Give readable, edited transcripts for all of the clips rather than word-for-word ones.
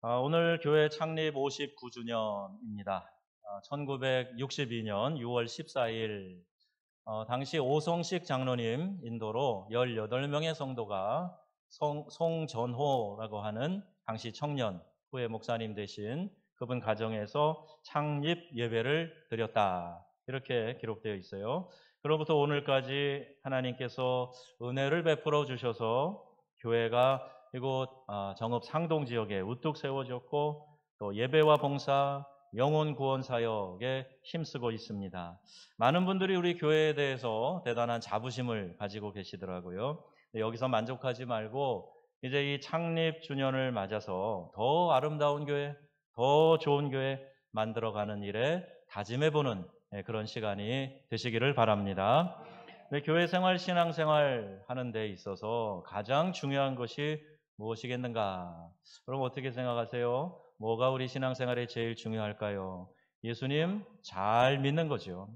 오늘 교회 창립 59주년입니다. 1962년 6월 14일 당시 오성식 장로님 인도로 18명의 성도가 송전호라고 하는 당시 청년 후에 목사님 되신 그분 가정에서 창립 예배를 드렸다. 이렇게 기록되어 있어요. 그로부터 오늘까지 하나님께서 은혜를 베풀어 주셔서 교회가 이곳 정읍 상동 지역에 우뚝 세워졌고 또 예배와 봉사, 영혼 구원 사역에 힘쓰고 있습니다. 많은 분들이 우리 교회에 대해서 대단한 자부심을 가지고 계시더라고요. 여기서 만족하지 말고 이제 이 창립 주년을 맞아서 더 아름다운 교회, 더 좋은 교회 만들어가는 일에 다짐해보는 그런 시간이 되시기를 바랍니다. 교회 생활, 신앙 생활 하는 데 있어서 가장 중요한 것이 무엇이겠는가? 그럼 어떻게 생각하세요? 뭐가 우리 신앙 생활에 제일 중요할까요? 예수님 잘 믿는 거죠.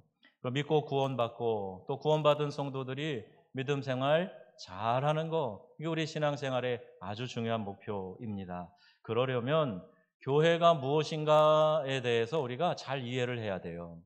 믿고 구원받고 또 구원받은 성도들이 믿음 생활 잘하는 거, 이게 우리 신앙 생활의 아주 중요한 목표입니다. 그러려면 교회가 무엇인가에 대해서 우리가 잘 이해를 해야 돼요.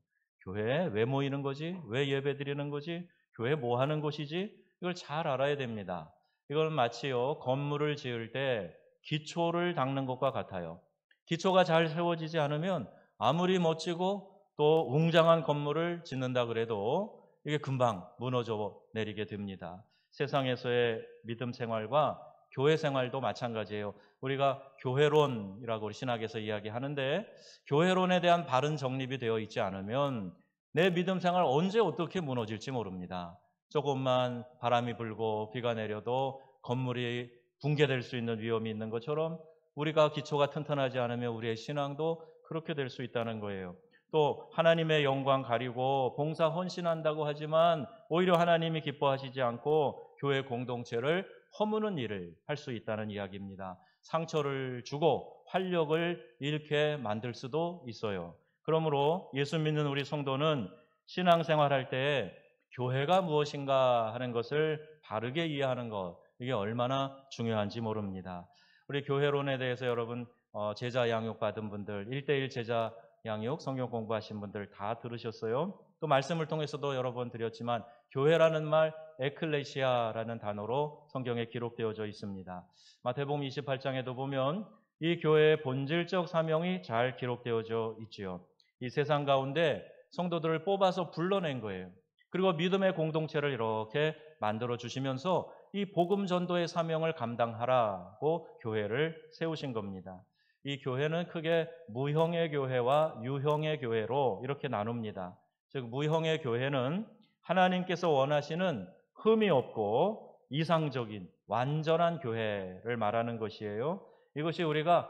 교회에 왜 모이는 거지? 왜 예배 드리는 거지? 교회 뭐 하는 곳이지? 이걸 잘 알아야 됩니다. 이건 마치요, 건물을 지을 때 기초를 닦는 것과 같아요. 기초가 잘 세워지지 않으면 아무리 멋지고 또 웅장한 건물을 짓는다 그래도 이게 금방 무너져 내리게 됩니다. 세상에서의 믿음 생활과 교회 생활도 마찬가지예요. 우리가 교회론이라고 우리 신학에서 이야기하는데, 교회론에 대한 바른 정립이 되어 있지 않으면 내 믿음 생활 언제 어떻게 무너질지 모릅니다. 조금만 바람이 불고 비가 내려도 건물이 붕괴될 수 있는 위험이 있는 것처럼 우리가 기초가 튼튼하지 않으면 우리의 신앙도 그렇게 될 수 있다는 거예요. 또 하나님의 영광 가리고 봉사 헌신한다고 하지만 오히려 하나님이 기뻐하시지 않고 교회 공동체를 허무는 일을 할 수 있다는 이야기입니다. 상처를 주고 활력을 잃게 만들 수도 있어요. 그러므로 예수 믿는 우리 성도는 신앙생활할 때 교회가 무엇인가 하는 것을 바르게 이해하는 것, 이게 얼마나 중요한지 모릅니다. 우리 교회론에 대해서 여러분 제자 양육 받은 분들, 1대1 제자 양육 성경 공부하신 분들 다 들으셨어요? 또 말씀을 통해서도 여러 번 드렸지만 교회라는 말 에클레시아라는 단어로 성경에 기록되어져 있습니다. 마태복음 28장에도 보면 이 교회의 본질적 사명이 잘 기록되어져 있지요. 이 세상 가운데 성도들을 뽑아서 불러낸 거예요. 그리고 믿음의 공동체를 이렇게 만들어 주시면서 이 복음 전도의 사명을 감당하라고 교회를 세우신 겁니다. 이 교회는 크게 무형의 교회와 유형의 교회로 이렇게 나눕니다. 즉 무형의 교회는 하나님께서 원하시는 흠이 없고 이상적인 완전한 교회를 말하는 것이에요. 이것이 우리가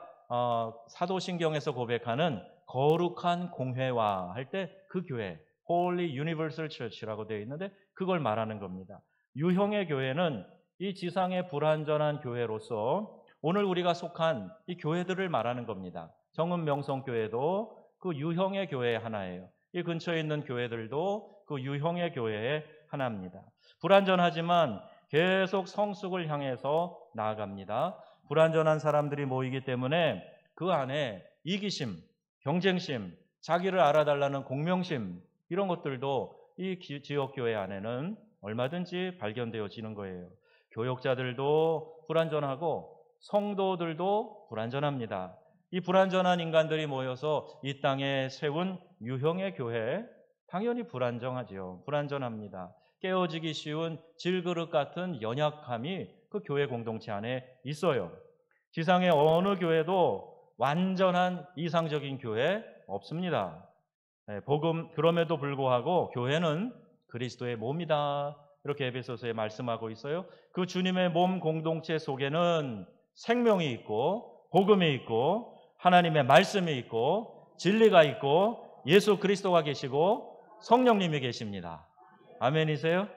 사도신경에서 고백하는 거룩한 공회화 할 때 그 교회, Holy Universal Church라고 되어 있는데 그걸 말하는 겁니다. 유형의 교회는 이 지상의 불완전한 교회로서 오늘 우리가 속한 이 교회들을 말하는 겁니다. 정읍 명성교회도 그 유형의 교회의 하나예요. 이 근처에 있는 교회들도 그 유형의 교회의 하나입니다. 불완전하지만 계속 성숙을 향해서 나아갑니다. 불완전한 사람들이 모이기 때문에 그 안에 이기심, 경쟁심, 자기를 알아달라는 공명심, 이런 것들도 이 지역교회 안에는 얼마든지 발견되어지는 거예요. 교역자들도 불완전하고 성도들도 불완전합니다. 이 불완전한 인간들이 모여서 이 땅에 세운 유형의 교회, 당연히 불완전하죠. 불완전합니다. 깨어지기 쉬운 질그릇 같은 연약함이 그 교회 공동체 안에 있어요. 지상의 어느 교회도 완전한 이상적인 교회 없습니다. 복음, 그럼에도 불구하고 교회는 그리스도의 몸이다. 이렇게 에베소서에 말씀하고 있어요. 그 주님의 몸 공동체 속에는 생명이 있고 복음이 있고 하나님의 말씀이 있고 진리가 있고 예수 그리스도가 계시고 성령님이 계십니다. 아멘이세요?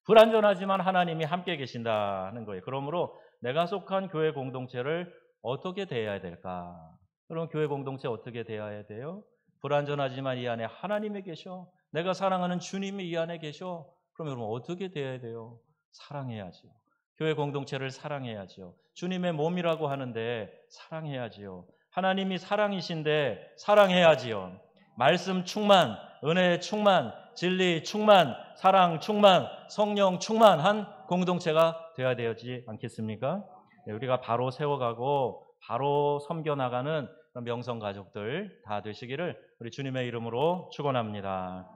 불완전하지만 하나님이 함께 계신다는 거예요. 그러므로 내가 속한 교회 공동체를 어떻게 대해야 될까? 그럼 교회 공동체 어떻게 대해야 돼요? 불완전하지만 이 안에 하나님이 계셔. 내가 사랑하는 주님이 이 안에 계셔. 그럼 여러분 어떻게 대해야 돼요? 사랑해야죠. 교회 공동체를 사랑해야지요. 주님의 몸이라고 하는데 사랑해야지요. 하나님이 사랑이신데 사랑해야지요. 말씀 충만, 은혜 충만, 진리 충만, 사랑 충만, 성령 충만한 공동체가 되어야 되지 않겠습니까? 우리가 바로 세워가고 바로 섬겨나가는 명성 가족들 다 되시기를 우리 주님의 이름으로 축원합니다.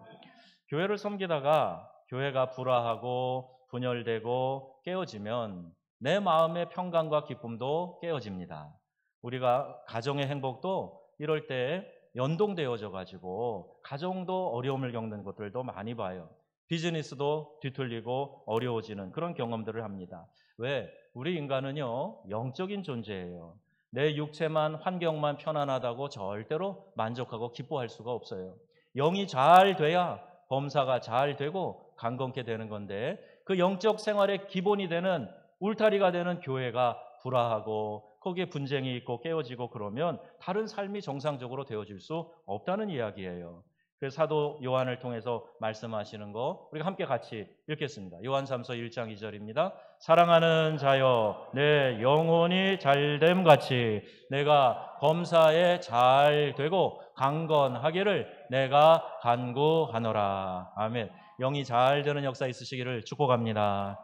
교회를 섬기다가 교회가 불화하고 분열되고 깨어지면 내 마음의 평강과 기쁨도 깨어집니다. 우리가 가정의 행복도 이럴 때 연동되어져 가지고 가정도 어려움을 겪는 것들도 많이 봐요. 비즈니스도 뒤틀리고 어려워지는 그런 경험들을 합니다. 왜? 우리 인간은요, 영적인 존재예요. 내 육체만 환경만 편안하다고 절대로 만족하고 기뻐할 수가 없어요. 영이 잘 돼야 범사가 잘 되고 강건케 되는 건데 그 영적 생활의 기본이 되는 울타리가 되는 교회가 불화하고 거기에 분쟁이 있고 깨어지고 그러면 다른 삶이 정상적으로 되어질 수 없다는 이야기예요. 그래서 사도 요한을 통해서 말씀하시는 거 우리가 함께 같이 읽겠습니다. 요한삼서 1장 2절입니다. 사랑하는 자여 내 영혼이 잘됨 같이 내가 범사에 잘 되고 강건하기를 내가 간구하노라. 아멘. 영이 잘 되는 역사 있으시기를 축복합니다.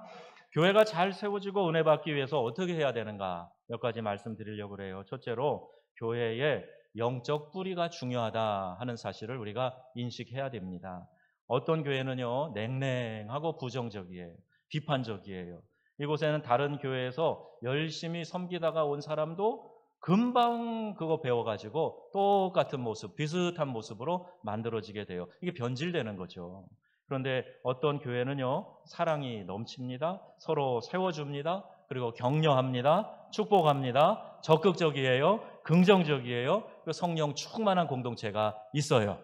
교회가 잘 세워지고 은혜 받기 위해서 어떻게 해야 되는가 몇 가지 말씀드리려고 그래요. 첫째로 교회의 영적 뿌리가 중요하다 하는 사실을 우리가 인식해야 됩니다. 어떤 교회는요 냉랭하고 부정적이에요. 비판적이에요. 이곳에는 다른 교회에서 열심히 섬기다가 온 사람도 금방 그거 배워가지고 똑같은 모습, 비슷한 모습으로 만들어지게 돼요. 이게 변질되는 거죠. 그런데 어떤 교회는요 사랑이 넘칩니다. 서로 세워줍니다. 그리고 격려합니다. 축복합니다. 적극적이에요. 긍정적이에요. 그리고 성령 충만한 공동체가 있어요.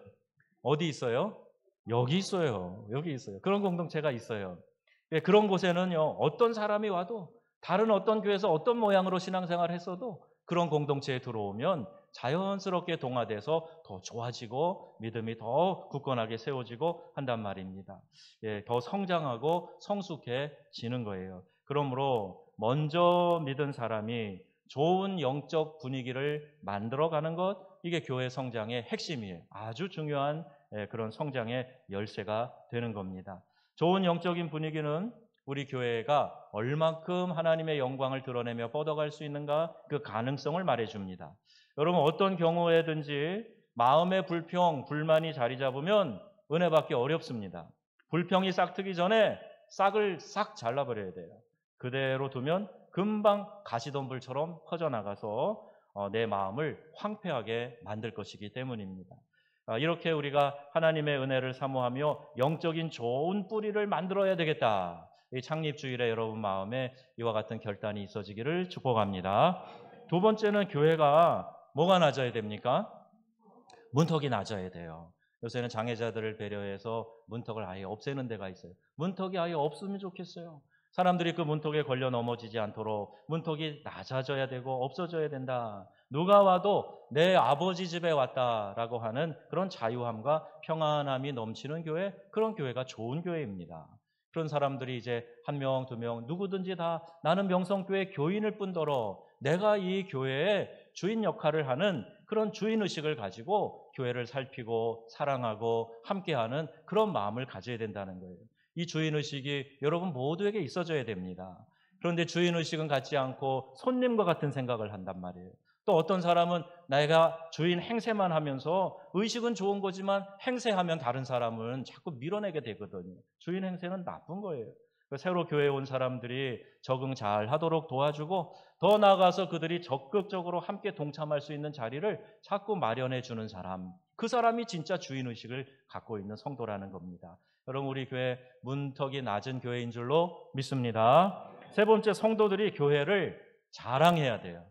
어디 있어요? 여기 있어요. 여기 있어요. 그런 공동체가 있어요. 그런 곳에는요 어떤 사람이 와도 다른 어떤 교회에서 어떤 모양으로 신앙생활을 했어도 그런 공동체에 들어오면 자연스럽게 동화돼서 더 좋아지고 믿음이 더 굳건하게 세워지고 한단 말입니다. 더 성장하고 성숙해지는 거예요. 그러므로 먼저 믿은 사람이 좋은 영적 분위기를 만들어가는 것, 이게 교회 성장의 핵심이에요. 아주 중요한 그런 성장의 열쇠가 되는 겁니다. 좋은 영적인 분위기는 우리 교회가 얼만큼 하나님의 영광을 드러내며 뻗어갈 수 있는가 그 가능성을 말해줍니다. 여러분 어떤 경우에든지 마음의 불평, 불만이 자리 잡으면 은혜 받기 어렵습니다. 불평이 싹트기 전에 싹을 싹 잘라버려야 돼요. 그대로 두면 금방 가시덤불처럼 퍼져나가서 내 마음을 황폐하게 만들 것이기 때문입니다. 이렇게 우리가 하나님의 은혜를 사모하며 영적인 좋은 뿌리를 만들어야 되겠다. 이 창립주일에 여러분 마음에 이와 같은 결단이 있어지기를 축복합니다. 두 번째는 교회가 뭐가 낮아야 됩니까? 문턱이 낮아야 돼요. 요새는 장애자들을 배려해서 문턱을 아예 없애는 데가 있어요. 문턱이 아예 없으면 좋겠어요. 사람들이 그 문턱에 걸려 넘어지지 않도록 문턱이 낮아져야 되고 없어져야 된다. 누가 와도 내 아버지 집에 왔다라고 하는 그런 자유함과 평안함이 넘치는 교회, 그런 교회가 좋은 교회입니다. 그런 사람들이 이제 한 명, 두 명, 누구든지 다 나는 명성교회 교인일 뿐더러 내가 이 교회의 주인 역할을 하는 그런 주인의식을 가지고 교회를 살피고 사랑하고 함께하는 그런 마음을 가져야 된다는 거예요. 이 주인의식이 여러분 모두에게 있어져야 됩니다. 그런데 주인의식은 갖지 않고 손님과 같은 생각을 한단 말이에요. 또 어떤 사람은 내가 주인 행세만 하면서 의식은 좋은 거지만 행세하면 다른 사람은 자꾸 밀어내게 되거든요. 주인 행세는 나쁜 거예요. 새로 교회에 온 사람들이 적응 잘 하도록 도와주고 더 나아가서 그들이 적극적으로 함께 동참할 수 있는 자리를 자꾸 마련해 주는 사람, 그 사람이 진짜 주인의식을 갖고 있는 성도라는 겁니다. 여러분 우리 교회 문턱이 낮은 교회인 줄로 믿습니다. 세 번째, 성도들이 교회를 자랑해야 돼요.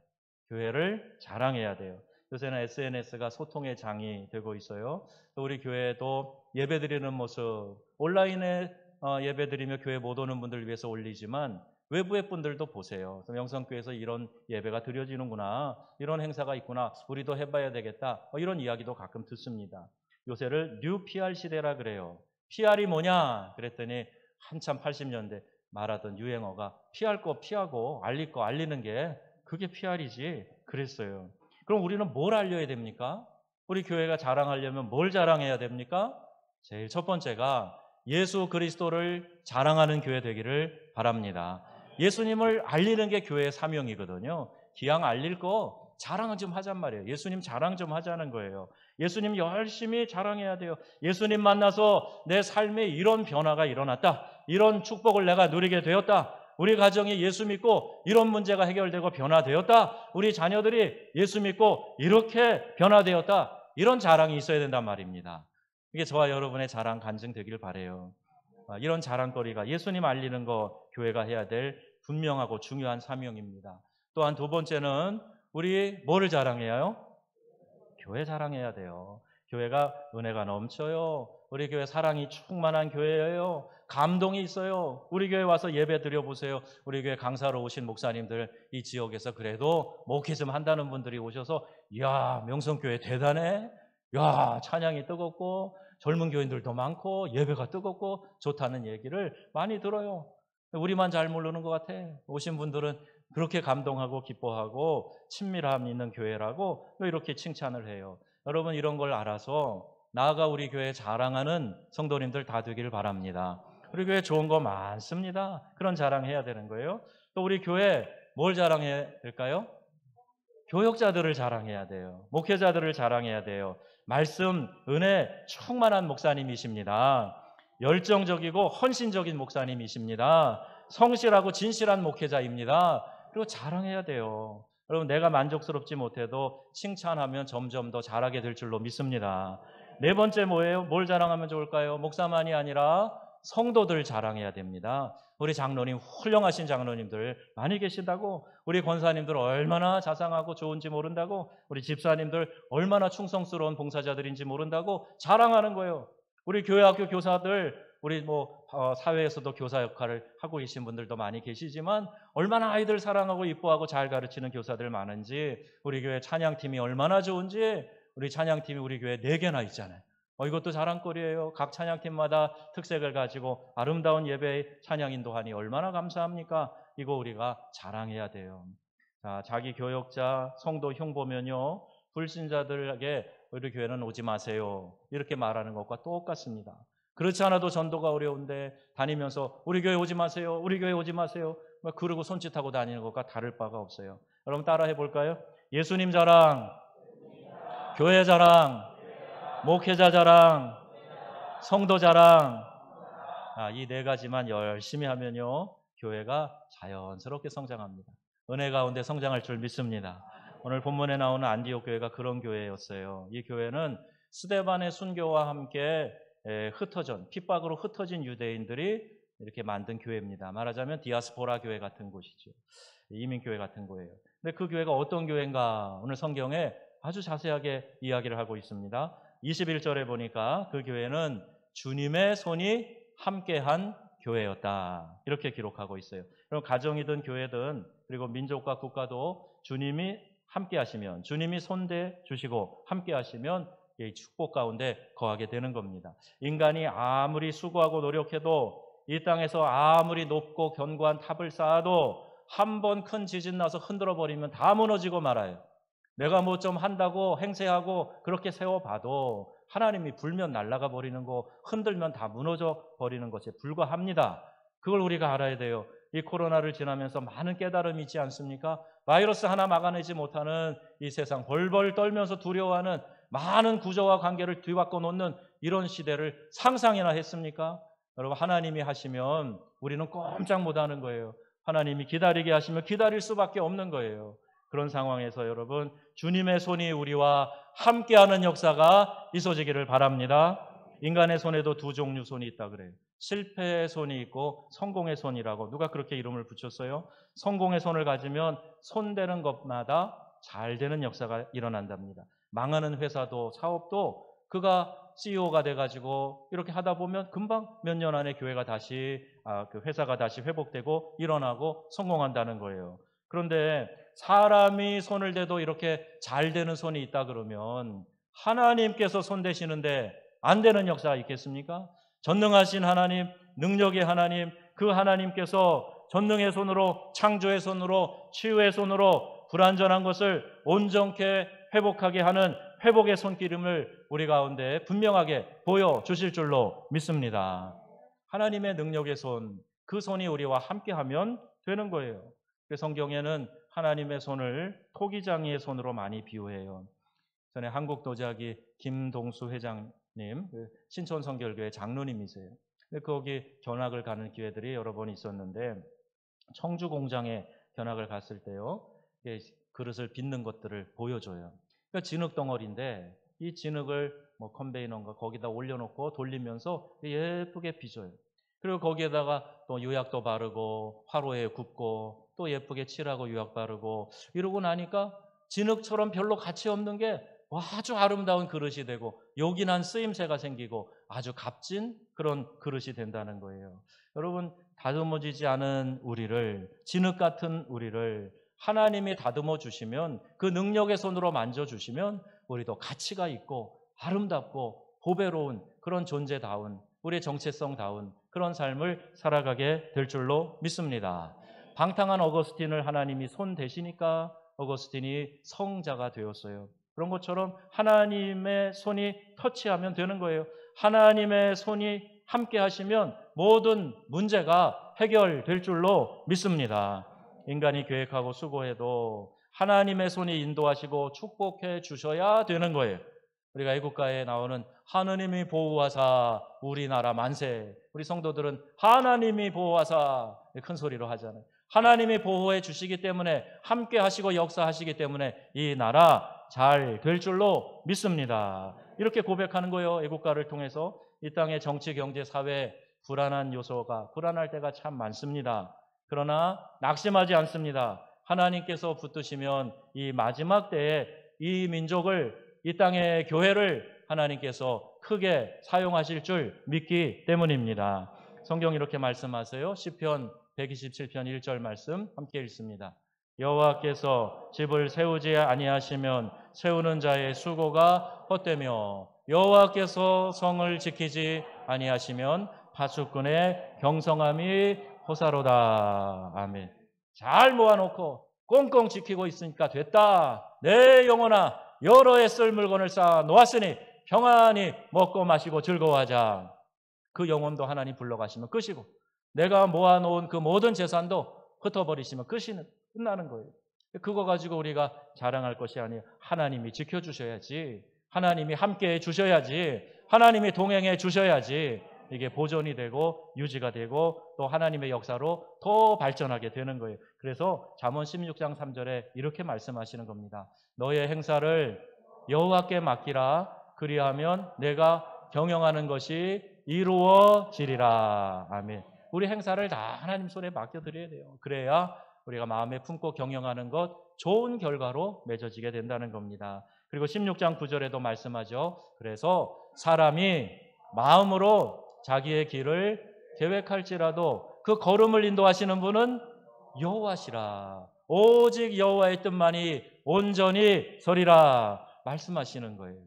교회를 자랑해야 돼요. 요새는 SNS가 소통의 장이 되고 있어요. 우리 교회도 예배드리는 모습, 온라인에 예배드리며 교회 못 오는 분들을 위해서 올리지만 외부의 분들도 보세요. 명성교회에서 이런 예배가 드려지는구나, 이런 행사가 있구나, 우리도 해봐야 되겠다, 이런 이야기도 가끔 듣습니다. 요새를 뉴 PR 시대라 그래요. PR이 뭐냐 그랬더니 한참 80년대 말하던 유행어가 피할 거 피하고 알릴 거 알리는 게 그게 PR이지 그랬어요. 그럼 우리는 뭘 알려야 됩니까? 우리 교회가 자랑하려면 뭘 자랑해야 됩니까? 제일 첫 번째가 예수 그리스도를 자랑하는 교회 되기를 바랍니다. 예수님을 알리는 게 교회의 사명이거든요. 기왕 알릴 거 자랑은 좀 하잔 말이에요. 예수님 자랑 좀 하자는 거예요. 예수님 열심히 자랑해야 돼요. 예수님 만나서 내 삶에 이런 변화가 일어났다. 이런 축복을 내가 누리게 되었다. 우리 가정이 예수 믿고 이런 문제가 해결되고 변화되었다. 우리 자녀들이 예수 믿고 이렇게 변화되었다. 이런 자랑이 있어야 된단 말입니다. 이게 저와 여러분의 자랑 간증되길 바라요. 이런 자랑거리가 예수님 알리는 거 교회가 해야 될 분명하고 중요한 사명입니다. 또한 두 번째는 우리 뭐를 자랑해야 해요? 교회 자랑해야 돼요. 교회가 은혜가 넘쳐요. 우리 교회 사랑이 충만한 교회예요. 감동이 있어요. 우리 교회 와서 예배 드려보세요. 우리 교회 강사로 오신 목사님들 이 지역에서 그래도 목회 좀 한다는 분들이 오셔서 이야 명성교회 대단해. 야 찬양이 뜨겁고 젊은 교인들도 많고 예배가 뜨겁고 좋다는 얘기를 많이 들어요. 우리만 잘 모르는 것 같아. 오신 분들은 그렇게 감동하고 기뻐하고 친밀함 있는 교회라고 이렇게 칭찬을 해요. 여러분 이런 걸 알아서 나아가 우리 교회 자랑하는 성도님들 다 되기를 바랍니다. 우리 교회 좋은 거 많습니다. 그런 자랑해야 되는 거예요. 또 우리 교회 뭘 자랑해야 될까요? 교역자들을 자랑해야 돼요. 목회자들을 자랑해야 돼요. 말씀, 은혜 충만한 목사님이십니다. 열정적이고 헌신적인 목사님이십니다. 성실하고 진실한 목회자입니다. 그리고 자랑해야 돼요. 여러분 내가 만족스럽지 못해도 칭찬하면 점점 더 잘하게 될 줄로 믿습니다. 네 번째 뭐예요? 뭘 자랑하면 좋을까요? 목사만이 아니라 성도들 자랑해야 됩니다. 우리 장로님 훌륭하신 장로님들 많이 계신다고, 우리 권사님들 얼마나 자상하고 좋은지 모른다고, 우리 집사님들 얼마나 충성스러운 봉사자들인지 모른다고 자랑하는 거예요. 우리 교회학교 교사들, 우리 사회에서도 교사 역할을 하고 계신 분들도 많이 계시지만 얼마나 아이들 사랑하고 이뻐하고 잘 가르치는 교사들 많은지, 우리 교회 찬양팀이 얼마나 좋은지, 우리 찬양팀이 우리 교회에 4개나 있잖아요. 이것도 자랑거리예요. 각 찬양팀마다 특색을 가지고 아름다운 예배 찬양 인도하니 얼마나 감사합니까? 이거 우리가 자랑해야 돼요. 자, 자기 교역자, 성도 흉 보면요, 불신자들에게 우리 교회는 오지 마세요 이렇게 말하는 것과 똑같습니다. 그렇지 않아도 전도가 어려운데 다니면서 우리 교회 오지 마세요, 우리 교회 오지 마세요 그러고 손짓하고 다니는 것과 다를 바가 없어요. 여러분 따라해 볼까요? 예수님 자랑, 교회 자랑, 목회자 자랑, 성도 자랑. 이 4가지만 열심히 하면요 교회가 자연스럽게 성장합니다. 은혜 가운데 성장할 줄 믿습니다. 오늘 본문에 나오는 안디옥 교회가 그런 교회였어요. 이 교회는 스데반의 순교와 함께 핍박으로 흩어진 유대인들이 이렇게 만든 교회입니다. 말하자면 디아스포라 교회 같은 곳이죠. 이민교회 같은 거예요. 근데 그 교회가 어떤 교회인가 오늘 성경에 아주 자세하게 이야기를 하고 있습니다. 21절에 보니까 그 교회는 주님의 손이 함께한 교회였다 이렇게 기록하고 있어요. 그럼 가정이든 교회든 그리고 민족과 국가도 주님이 함께 하시면, 주님이 손대 주시고 함께 하시면 이 축복 가운데 거하게 되는 겁니다. 인간이 아무리 수고하고 노력해도 이 땅에서 아무리 높고 견고한 탑을 쌓아도 한 번 큰 지진 나서 흔들어 버리면 다 무너지고 말아요. 내가 뭐 좀 한다고 행세하고 그렇게 세워봐도 하나님이 불면 날아가 버리는 거, 흔들면 다 무너져 버리는 것에 불과합니다. 그걸 우리가 알아야 돼요. 이 코로나를 지나면서 많은 깨달음이 있지 않습니까? 바이러스 하나 막아내지 못하는 이 세상, 벌벌 떨면서 두려워하는 많은 구조와 관계를 뒤바꿔 놓는 이런 시대를 상상이나 했습니까? 여러분 하나님이 하시면 우리는 꼼짝 못하는 거예요. 하나님이 기다리게 하시면 기다릴 수밖에 없는 거예요. 그런 상황에서 여러분 주님의 손이 우리와 함께하는 역사가 있어지기를 바랍니다. 인간의 손에도 두 종류 손이 있다 그래요. 실패의 손이 있고 성공의 손이라고 누가 그렇게 이름을 붙였어요? 성공의 손을 가지면 손대는 것마다 잘 되는 역사가 일어난답니다. 망하는 회사도 사업도 그가 CEO가 돼가지고 이렇게 하다 보면 금방 몇 년 안에 교회가 다시 그 회사가 다시 회복되고 일어나고 성공한다는 거예요. 그런데 사람이 손을 대도 이렇게 잘 되는 손이 있다 그러면 하나님께서 손 대시는데 안 되는 역사가 있겠습니까? 전능하신 하나님, 능력의 하나님, 그 하나님께서 전능의 손으로, 창조의 손으로, 치유의 손으로 불완전한 것을 온전케 회복하게 하는 회복의 손길임을 우리 가운데 분명하게 보여주실 줄로 믿습니다. 하나님의 능력의 손, 그 손이 우리와 함께하면 되는 거예요. 그 성경에는 하나님의 손을 토기장이의 손으로 많이 비유해요. 전에 한국도자기 김동수 회장님, 신촌성결교회 장로님이세요. 거기 견학을 가는 기회들이 여러 번 있었는데 청주 공장에 견학을 갔을 때요, 그릇을 빚는 것들을 보여줘요. 그러니까 진흙 덩어리인데 이 진흙을 뭐 컨베이너인가 거기다 올려놓고 돌리면서 예쁘게 빚어요. 그리고 거기에다가 또 유약도 바르고 화로에 굽고 또 예쁘게 칠하고 유약 바르고 이러고 나니까 진흙처럼 별로 가치 없는 게 아주 아름다운 그릇이 되고 요긴한 쓰임새가 생기고 아주 값진 그런 그릇이 된다는 거예요. 여러분, 다듬어지지 않은 우리를, 진흙 같은 우리를 하나님이 다듬어 주시면, 그 능력의 손으로 만져주시면 우리도 가치가 있고 아름답고 보배로운 그런 존재다운, 우리의 정체성다운 그런 삶을 살아가게 될 줄로 믿습니다. 방탕한 어거스틴을 하나님이 손 대시니까 어거스틴이 성자가 되었어요. 그런 것처럼 하나님의 손이 터치하면 되는 거예요. 하나님의 손이 함께 하시면 모든 문제가 해결될 줄로 믿습니다. 인간이 계획하고 수고해도 하나님의 손이 인도하시고 축복해 주셔야 되는 거예요. 우리가 애국가에 나오는 하느님이 보호하사 우리나라 만세, 우리 성도들은 하나님이 보호하사 큰 소리로 하잖아요. 하나님이 보호해 주시기 때문에, 함께 하시고 역사하시기 때문에 이 나라 잘 될 줄로 믿습니다. 이렇게 고백하는 거예요. 애국가를 통해서. 이 땅의 정치, 경제, 사회 불안한 요소가, 불안할 때가 참 많습니다. 그러나 낙심하지 않습니다. 하나님께서 붙드시면 이 마지막 때에 이 민족을, 이 땅의 교회를 하나님께서 크게 사용하실 줄 믿기 때문입니다. 성경 이렇게 말씀하세요. 시편 127편 1절 말씀 함께 읽습니다. 여호와께서 집을 세우지 아니하시면 세우는 자의 수고가 헛되며 여호와께서 성을 지키지 아니하시면 파수꾼의 경성함이 호사로다. 아멘. 잘 모아놓고 꽁꽁 지키고 있으니까 됐다. 내 영혼아, 여러 해 쓸 물건을 쌓아 놓았으니 평안히 먹고 마시고 즐거워하자. 그 영혼도 하나님 불러가시면 끝이고, 내가 모아놓은 그 모든 재산도 흩어버리시면 끝나는 거예요. 그거 가지고 우리가 자랑할 것이 아니에요. 하나님이 지켜주셔야지, 하나님이 함께해 주셔야지, 하나님이 동행해 주셔야지 이게 보존이 되고 유지가 되고 또 하나님의 역사로 더 발전하게 되는 거예요. 그래서 잠언 16장 3절에 이렇게 말씀하시는 겁니다. 너의 행사를 여호와께 맡기라. 그리하면 내가 경영하는 것이 이루어지리라. 아멘. 우리 행사를 다 하나님 손에 맡겨드려야 돼요. 그래야 우리가 마음에 품고 경영하는 것 좋은 결과로 맺어지게 된다는 겁니다. 그리고 16장 9절에도 말씀하죠. 그래서 사람이 마음으로 자기의 길을 계획할지라도 그 걸음을 인도하시는 분은 여호와시라. 오직 여호와의 뜻만이 온전히 서리라 말씀하시는 거예요.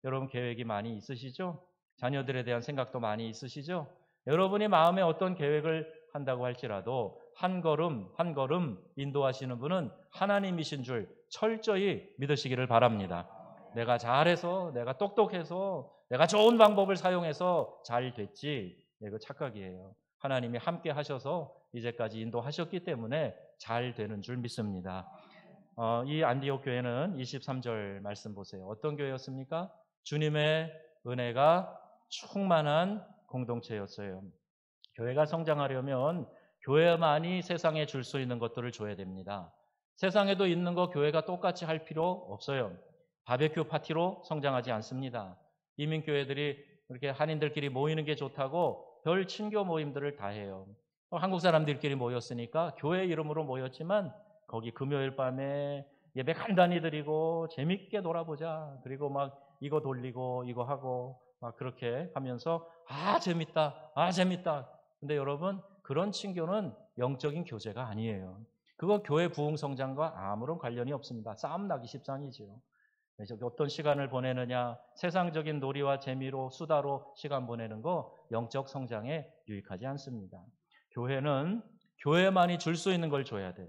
여러분 계획이 많이 있으시죠? 자녀들에 대한 생각도 많이 있으시죠? 여러분이 마음에 어떤 계획을 한다고 할지라도 한 걸음 한 걸음 인도하시는 분은 하나님이신 줄 철저히 믿으시기를 바랍니다. 내가 잘해서, 내가 똑똑해서, 내가 좋은 방법을 사용해서 잘 됐지, 이거 착각이에요. 하나님이 함께 하셔서 이제까지 인도하셨기 때문에 잘 되는 줄 믿습니다. 이 안디옥 교회는 23절 말씀 보세요. 어떤 교회였습니까? 주님의 은혜가 충만한 공동체였어요. 교회가 성장하려면 교회만이 세상에 줄 수 있는 것들을 줘야 됩니다. 세상에도 있는 거 교회가 똑같이 할 필요 없어요. 바베큐 파티로 성장하지 않습니다. 이민교회들이 이렇게 한인들끼리 모이는 게 좋다고 별 친교 모임들을 다 해요. 한국 사람들끼리 모였으니까 교회 이름으로 모였지만 거기 금요일 밤에 예배 간단히 드리고 재밌게 놀아보자. 그리고 막 이거 돌리고 이거 하고 막 그렇게 하면서 재밌다, 재밌다. 근데 여러분, 그런 친교는 영적인 교제가 아니에요. 그거 교회 부흥 성장과 아무런 관련이 없습니다. 싸움 나기 십상이지요. 어떤 시간을 보내느냐, 세상적인 놀이와 재미로 수다로 시간 보내는 거 영적 성장에 유익하지 않습니다. 교회는 교회만이 줄 수 있는 걸 줘야 돼요.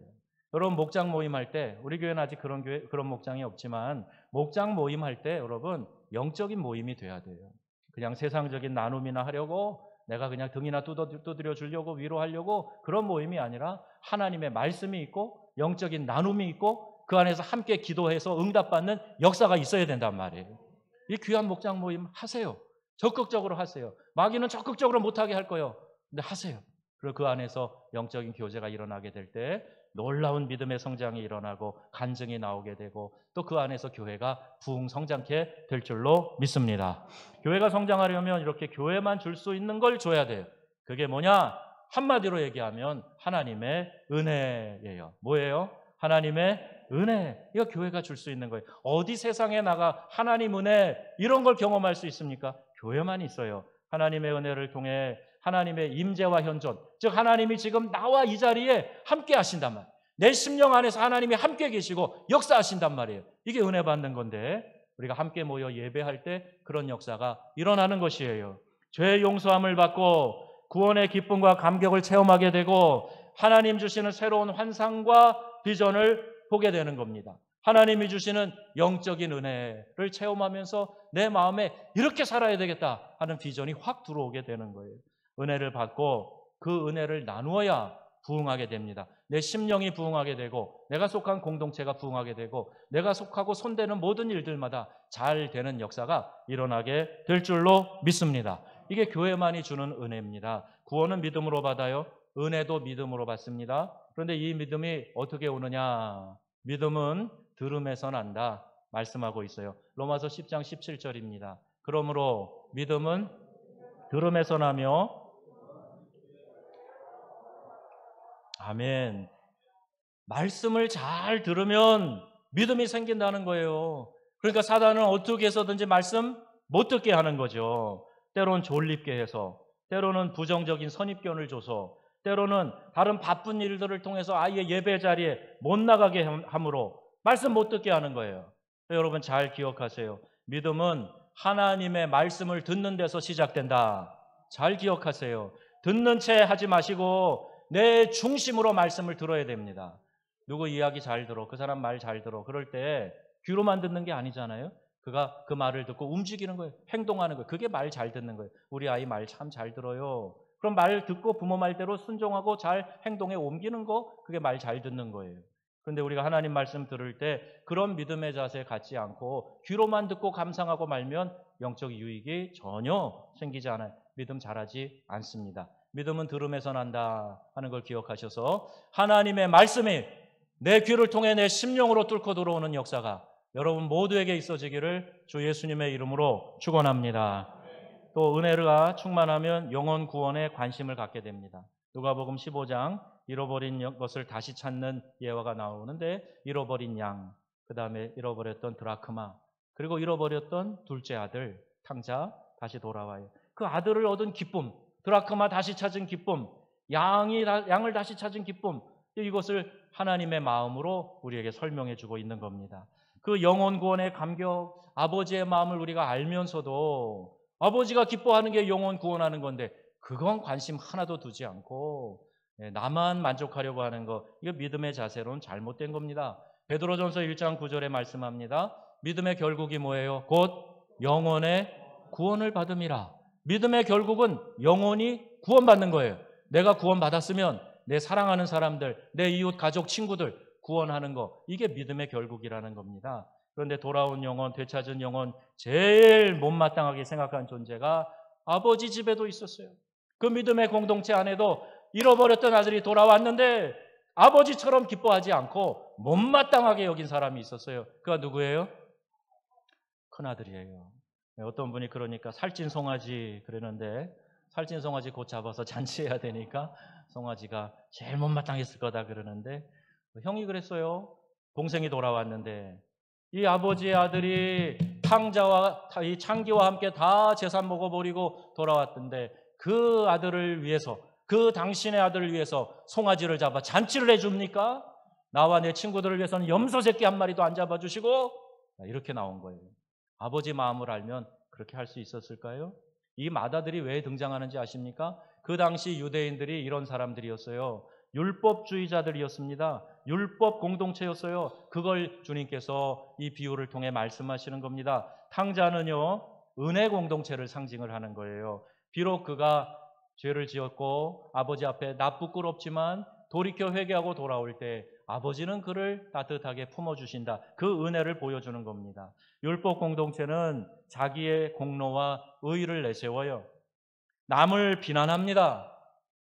여러분 목장 모임할 때, 우리 교회는 아직 그런 목장이 없지만 목장 모임할 때 여러분 영적인 모임이 돼야 돼요. 그냥 세상적인 나눔이나 하려고 내가 그냥 등이나 두드려 주려고 위로하려고 그런 모임이 아니라 하나님의 말씀이 있고 영적인 나눔이 있고 그 안에서 함께 기도해서 응답받는 역사가 있어야 된단 말이에요. 이 귀한 목장 모임 하세요. 적극적으로 하세요. 마귀는 적극적으로 못하게 할 거예요. 근데 하세요. 그리고 그 안에서 영적인 교제가 일어나게 될 때 놀라운 믿음의 성장이 일어나고 간증이 나오게 되고 또 그 안에서 교회가 부흥 성장케 될 줄로 믿습니다. 교회가 성장하려면 이렇게 교회만 줄 수 있는 걸 줘야 돼요. 그게 뭐냐? 한마디로 얘기하면 하나님의 은혜예요. 뭐예요? 하나님의 은혜. 이거 교회가 줄 수 있는 거예요. 어디 세상에 나가 하나님 은혜 이런 걸 경험할 수 있습니까? 교회만 있어요. 하나님의 은혜를 통해 하나님의 임재와 현존, 즉 하나님이 지금 나와 이 자리에 함께 하신단 말이에요. 내 심령 안에서 하나님이 함께 계시고 역사하신단 말이에요. 이게 은혜 받는 건데 우리가 함께 모여 예배할 때 그런 역사가 일어나는 것이에요. 죄의 용서함을 받고 구원의 기쁨과 감격을 체험하게 되고 하나님 주시는 새로운 환상과 비전을 보게 되는 겁니다. 하나님이 주시는 영적인 은혜를 체험하면서 내 마음에 이렇게 살아야 되겠다 하는 비전이 확 들어오게 되는 거예요. 은혜를 받고 그 은혜를 나누어야 부흥하게 됩니다. 내 심령이 부흥하게 되고 내가 속한 공동체가 부흥하게 되고 내가 속하고 손대는 모든 일들마다 잘 되는 역사가 일어나게 될 줄로 믿습니다. 이게 교회만이 주는 은혜입니다. 구원은 믿음으로 받아요. 은혜도 믿음으로 받습니다. 그런데 이 믿음이 어떻게 오느냐? 믿음은 들음에서 난다 말씀하고 있어요. 로마서 10장 17절입니다. 그러므로 믿음은 들음에서 나며 아멘. 말씀을 잘 들으면 믿음이 생긴다는 거예요. 그러니까 사단은 어떻게 해서든지 말씀 못 듣게 하는 거죠. 때로는 졸립게 해서, 때로는 부정적인 선입견을 줘서, 때로는 다른 바쁜 일들을 통해서 아예 예배 자리에 못 나가게 함으로 말씀 못 듣게 하는 거예요. 여러분 잘 기억하세요. 믿음은 하나님의 말씀을 듣는 데서 시작된다. 잘 기억하세요. 듣는 채 하지 마시고 내 중심으로 말씀을 들어야 됩니다. 누구 이야기 잘 들어, 그 사람 말 잘 들어. 그럴 때 귀로만 듣는 게 아니잖아요. 그가 그 말을 듣고 움직이는 거예요. 행동하는 거예요. 그게 말 잘 듣는 거예요. 우리 아이 말 참 잘 들어요. 그럼 말 듣고 부모 말대로 순종하고 잘 행동에 옮기는 거, 그게 말 잘 듣는 거예요. 그런데 우리가 하나님 말씀 들을 때 그런 믿음의 자세에 갖지 않고 귀로만 듣고 감상하고 말면 영적 유익이 전혀 생기지 않아요. 믿음 잘하지 않습니다. 믿음은 들음에서 난다 하는 걸 기억하셔서 하나님의 말씀이 내 귀를 통해 내 심령으로 뚫고 들어오는 역사가 여러분 모두에게 있어지기를 주 예수님의 이름으로 축원합니다. 또 은혜가 충만하면 영혼 구원에 관심을 갖게 됩니다. 누가복음 15장 잃어버린 것을 다시 찾는 예화가 나오는데 잃어버린 양, 그 다음에 잃어버렸던 드라크마, 그리고 잃어버렸던 둘째 아들 탕자 다시 돌아와요. 그 아들을 얻은 기쁨, 드라크마 다시 찾은 기쁨, 양을 다시 찾은 기쁨, 이것을 하나님의 마음으로 우리에게 설명해 주고 있는 겁니다. 그 영혼 구원의 감격, 아버지의 마음을 우리가 알면서도 아버지가 기뻐하는 게 영혼 구원하는 건데 그건 관심 하나도 두지 않고 나만 만족하려고 하는 거, 이거 믿음의 자세로는 잘못된 겁니다. 베드로전서 1장 9절에 말씀합니다. 믿음의 결국이 뭐예요? 곧 영혼의 구원을 받음이라. 믿음의 결국은 영혼이 구원받는 거예요. 내가 구원받았으면 내 사랑하는 사람들, 내 이웃, 가족, 친구들 구원하는 거, 이게 믿음의 결국이라는 겁니다. 그런데 돌아온 영혼, 되찾은 영혼, 제일 못마땅하게 생각한 존재가 아버지 집에도 있었어요. 그 믿음의 공동체 안에도 잃어버렸던 아들이 돌아왔는데 아버지처럼 기뻐하지 않고 못마땅하게 여긴 사람이 있었어요. 그가 누구예요? 큰아들이에요. 어떤 분이 그러니까 살찐 송아지 그러는데 살찐 송아지 곧 잡아서 잔치해야 되니까 송아지가 제일 못마땅했을 거다 그러는데 형이 그랬어요. 동생이 돌아왔는데 이 아버지의 아들이 탕자와 이 창기와 함께 다 재산 먹어버리고 돌아왔던데 그 아들을 위해서, 그 당신의 아들을 위해서 송아지를 잡아 잔치를 해줍니까? 나와 내 친구들을 위해서는 염소 새끼 한 마리도 안 잡아주시고, 이렇게 나온 거예요. 아버지 마음을 알면 그렇게 할 수 있었을까요? 이 맏아들이 왜 등장하는지 아십니까? 그 당시 유대인들이 이런 사람들이었어요. 율법주의자들이었습니다. 율법 공동체였어요. 그걸 주님께서 이 비유를 통해 말씀하시는 겁니다. 탕자는요, 은혜 공동체를 상징을 하는 거예요. 비록 그가 죄를 지었고 아버지 앞에 나쁘끄럽지만 돌이켜 회개하고 돌아올 때 아버지는 그를 따뜻하게 품어주신다. 그 은혜를 보여주는 겁니다. 율법 공동체는 자기의 공로와 의의를 내세워요. 남을 비난합니다.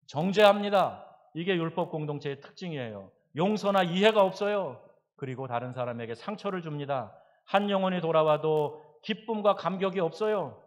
정죄합니다. 이게 율법 공동체의 특징이에요. 용서나 이해가 없어요. 그리고 다른 사람에게 상처를 줍니다. 한 영혼이 돌아와도 기쁨과 감격이 없어요.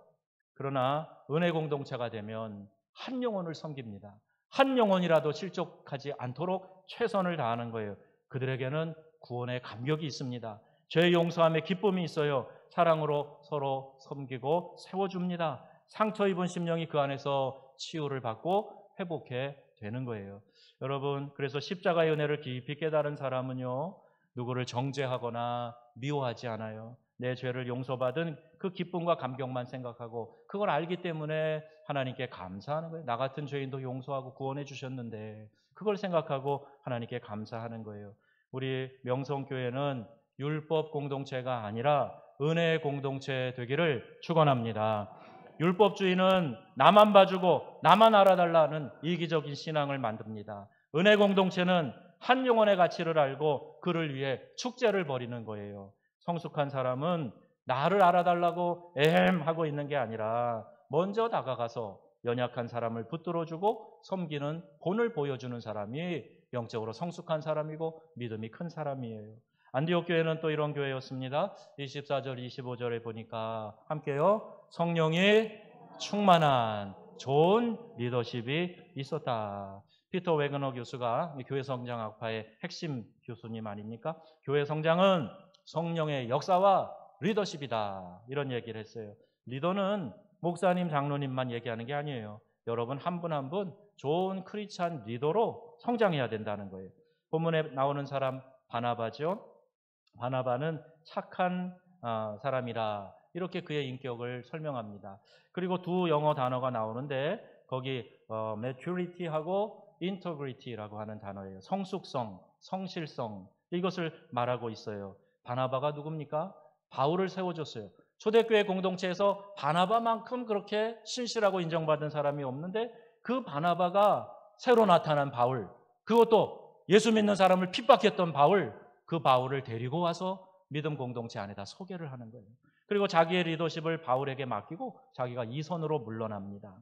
그러나 은혜 공동체가 되면 한 영혼을 섬깁니다. 한 영혼이라도 실족하지 않도록 최선을 다하는 거예요. 그들에게는 구원의 감격이 있습니다. 죄 용서함에 기쁨이 있어요. 사랑으로 서로 섬기고 세워줍니다. 상처 입은 심령이 그 안에서 치유를 받고 회복해 되는 거예요. 여러분, 그래서 십자가의 은혜를 깊이 깨달은 사람은요, 누구를 정죄하거나 미워하지 않아요. 내 죄를 용서받은 그 기쁨과 감격만 생각하고 그걸 알기 때문에 하나님께 감사하는 거예요. 나 같은 죄인도 용서하고 구원해 주셨는데 그걸 생각하고 하나님께 감사하는 거예요. 우리 명성교회는 율법 공동체가 아니라 은혜 공동체 되기를 축원합니다. 율법주의는 나만 봐주고 나만 알아달라는 이기적인 신앙을 만듭니다. 은혜 공동체는 한 영혼의 가치를 알고 그를 위해 축제를 벌이는 거예요. 성숙한 사람은 나를 알아달라고 하고 있는 게 아니라 먼저 다가가서 연약한 사람을 붙들어주고 섬기는 본을 보여주는 사람이 영적으로 성숙한 사람이고 믿음이 큰 사람이에요. 안디옥 교회는 또 이런 교회였습니다. 24절, 25절에 보니까 함께요. 성령이 충만한 좋은 리더십이 있었다. 피터 웨그너 교수가 교회 성장학파의 핵심 교수님 아닙니까? 교회 성장은 성령의 역사와 리더십이다. 이런 얘기를 했어요. 리더는 목사님, 장로님만 얘기하는 게 아니에요. 여러분 한 분 한 분 좋은 크리스찬 리더로 성장해야 된다는 거예요. 본문에 나오는 사람 바나바죠. 바나바는 착한 사람이라 이렇게 그의 인격을 설명합니다. 그리고 두 영어 단어가 나오는데 거기 maturity하고 integrity라고 하는 단어예요. 성숙성, 성실성 이것을 말하고 있어요. 바나바가 누굽니까? 바울을 세워줬어요. 초대교회 공동체에서 바나바만큼 그렇게 신실하고 인정받은 사람이 없는데 그 바나바가 새로 나타난 바울, 그것도 예수 믿는 사람을 핍박했던 바울, 그 바울을 데리고 와서 믿음 공동체 안에다 소개를 하는 거예요. 그리고 자기의 리더십을 바울에게 맡기고 자기가 이선으로 물러납니다.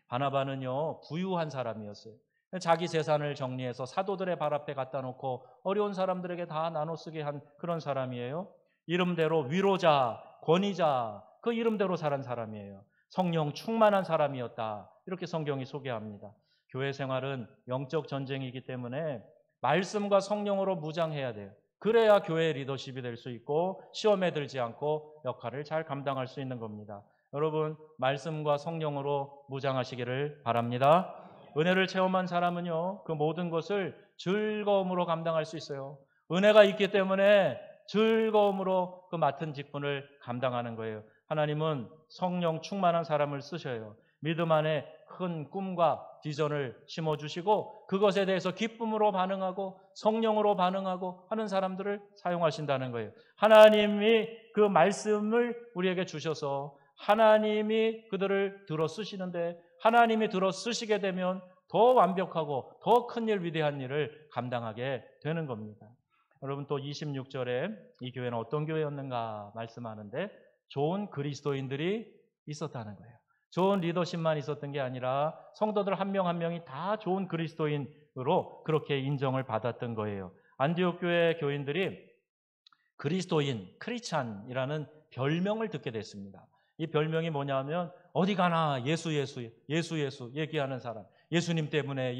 바나바는요, 부유한 사람이었어요. 자기 재산을 정리해서 사도들의 발 앞에 갖다 놓고 어려운 사람들에게 다 나눠 쓰게 한 그런 사람이에요. 이름대로 위로자, 권위자, 그 이름대로 살은 사람이에요. 성령 충만한 사람이었다. 이렇게 성경이 소개합니다. 교회 생활은 영적 전쟁이기 때문에 말씀과 성령으로 무장해야 돼요. 그래야 교회 리더십이 될 수 있고 시험에 들지 않고 역할을 잘 감당할 수 있는 겁니다. 여러분, 말씀과 성령으로 무장하시기를 바랍니다. 은혜를 체험한 사람은요, 그 모든 것을 즐거움으로 감당할 수 있어요. 은혜가 있기 때문에 즐거움으로 그 맡은 직분을 감당하는 거예요. 하나님은 성령 충만한 사람을 쓰셔요. 믿음 안에 큰 꿈과 비전을 심어주시고 그것에 대해서 기쁨으로 반응하고 성령으로 반응하고 하는 사람들을 사용하신다는 거예요. 하나님이 그 말씀을 우리에게 주셔서 하나님이 그들을 들어 쓰시는데 하나님이 들어 쓰시게 되면 더 완벽하고 더 큰 일, 위대한 일을 감당하게 되는 겁니다. 여러분 또 26절에 이 교회는 어떤 교회였는가 말씀하는데 좋은 그리스도인들이 있었다는 거예요. 좋은 리더십만 있었던 게 아니라 성도들 한 명 한 명이 다 좋은 그리스도인으로 그렇게 인정을 받았던 거예요. 안디옥 교회 교인들이 그리스도인, 크리스찬이라는 별명을 듣게 됐습니다. 이 별명이 뭐냐면 어디 가나 예수 얘기하는 사람, 예수님 때문에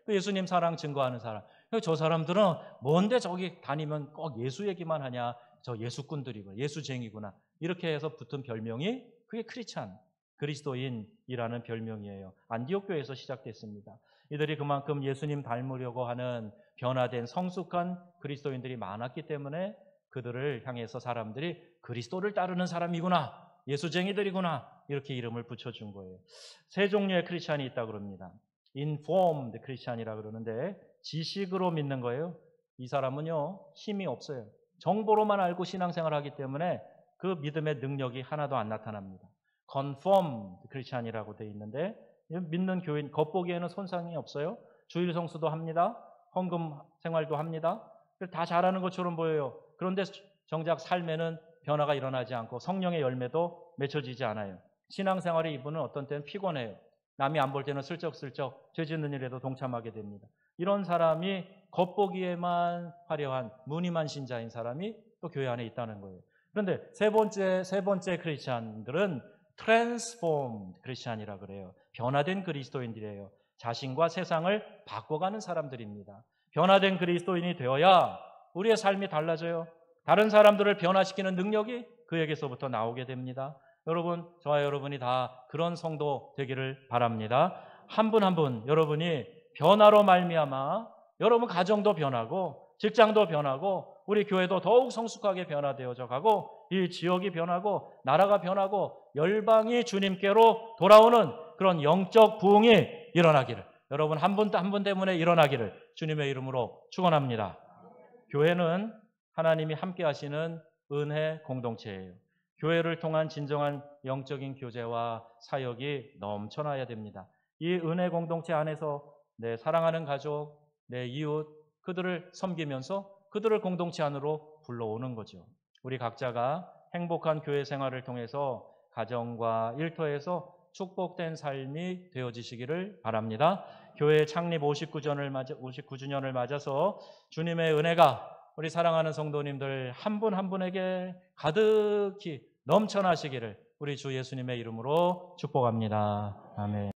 그 예수님 사랑 증거하는 사람. 저 사람들은 뭔데 저기 다니면 꼭 예수 얘기만 하냐, 저 예수꾼들이고 예수쟁이구나 이렇게 해서 붙은 별명이 그게 크리스찬, 그리스도인이라는 별명이에요. 안디옥 교회에서 시작됐습니다. 이들이 그만큼 예수님 닮으려고 하는 변화된 성숙한 그리스도인들이 많았기 때문에 그들을 향해서 사람들이 그리스도를 따르는 사람이구나 예수쟁이들이구나. 이렇게 이름을 붙여준 거예요. 세 종류의 크리스찬이 있다고 그럽니다. informed 크리스찬이라 그러는데 지식으로 믿는 거예요. 이 사람은요, 힘이 없어요. 정보로만 알고 신앙생활하기 때문에 그 믿음의 능력이 하나도 안 나타납니다. conformed 크리스찬이라고 되어 있는데 믿는 교인 겉보기에는 손상이 없어요. 주일 성수도 합니다. 헌금 생활도 합니다. 다 잘하는 것처럼 보여요. 그런데 정작 삶에는 변화가 일어나지 않고 성령의 열매도 맺혀지지 않아요. 신앙생활의 이분은 어떤 때는 피곤해요. 남이 안 볼 때는 슬쩍슬쩍 죄 짓는 일에도 동참하게 됩니다. 이런 사람이 겉보기에만 화려한 무늬만 신자인 사람이 또 교회 안에 있다는 거예요. 그런데 세 번째 크리스찬들은 transformed 크리스찬이라 그래요. 변화된 그리스도인들이에요. 자신과 세상을 바꿔가는 사람들입니다. 변화된 그리스도인이 되어야 우리의 삶이 달라져요. 다른 사람들을 변화시키는 능력이 그에게서부터 나오게 됩니다. 여러분, 저와 여러분이 다 그런 성도 되기를 바랍니다. 한 분 한 분 여러분이 변화로 말미암아 여러분 가정도 변하고 직장도 변하고 우리 교회도 더욱 성숙하게 변화되어져 가고 이 지역이 변하고 나라가 변하고 열방이 주님께로 돌아오는 그런 영적 부흥이 일어나기를, 여러분 한 분 한 분 때문에 일어나기를 주님의 이름으로 축원합니다. 교회는 하나님이 함께 하시는 은혜 공동체예요. 교회를 통한 진정한 영적인 교제와 사역이 넘쳐나야 됩니다. 이 은혜 공동체 안에서 내 사랑하는 가족, 내 이웃, 그들을 섬기면서 그들을 공동체 안으로 불러오는 거죠. 우리 각자가 행복한 교회 생활을 통해서 가정과 일터에서 축복된 삶이 되어지시기를 바랍니다. 교회 창립 59주년을 맞아서 주님의 은혜가 우리 사랑하는 성도님들 한 분 한 분에게 가득히 넘쳐나시기를 우리 주 예수님의 이름으로 축복합니다. 아멘.